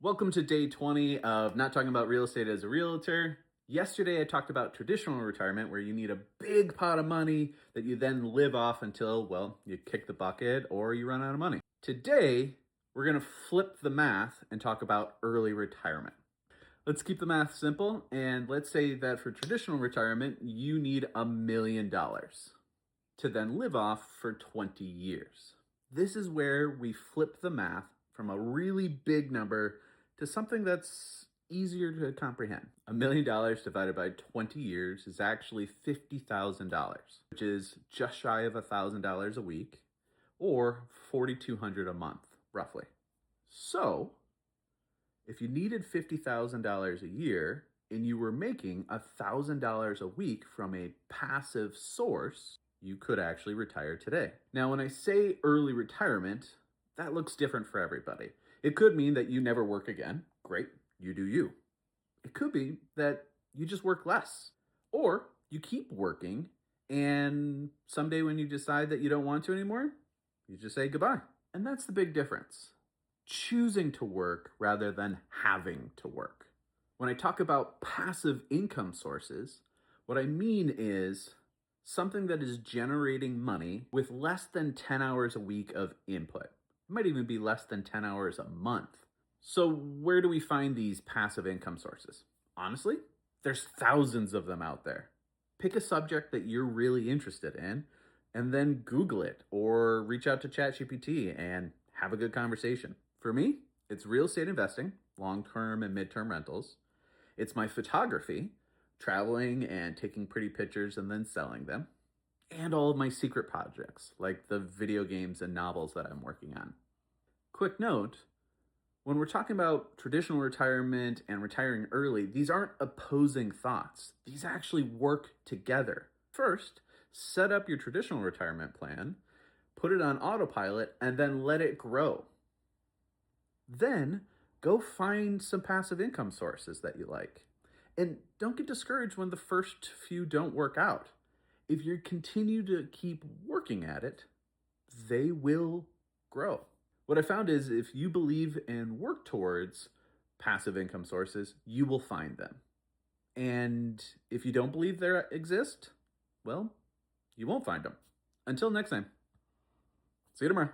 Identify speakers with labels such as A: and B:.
A: Welcome to day 20 of Not Talking About Real Estate as a Realtor. Yesterday, I talked about traditional retirement where you need a big pot of money that you then live off until, well, you kick the bucket or you run out of money. Today, we're going to flip the math and talk about early retirement. Let's keep the math simple, and let's say that for traditional retirement, you need $1 million to then live off for 20 years. This is where we flip the math from a really big number to something that's easier to comprehend. $1 million divided by 20 years is actually $50,000, which is just shy of $1,000 a week or $4,200 a month, roughly. So, if you needed $50,000 a year and you were making $1,000 a week from a passive source, you could actually retire today. Now, when I say early retirement, that looks different for everybody. It could mean that you never work again. Great, you do you. It could be that you just work less, or you keep working, and someday when you decide that you don't want to anymore, you just say goodbye. And that's the big difference. Choosing to work rather than having to work. When I talk about passive income sources, what I mean is something that is generating money with less than 10 hours a week of input. It might even be less than 10 hours a month. So where do we find these passive income sources? Honestly, there's thousands of them out there. Pick a subject that you're really interested in and then Google it or reach out to ChatGPT and have a good conversation. For me, it's real estate investing, long-term and mid-term rentals. It's my photography, traveling and taking pretty pictures and then selling them. And all of my secret projects, like the video games and novels that I'm working on. Quick note, when we're talking about traditional retirement and retiring early, these aren't opposing thoughts. These actually work together. First, set up your traditional retirement plan, put it on autopilot, and then let it grow. Then, go find some passive income sources that you like. And don't get discouraged when the first few don't work out. If you continue to keep working at it, they will grow. What I found is if you believe and work towards passive income sources, you will find them. And if you don't believe they exist, well, you won't find them. Until next time. See you tomorrow.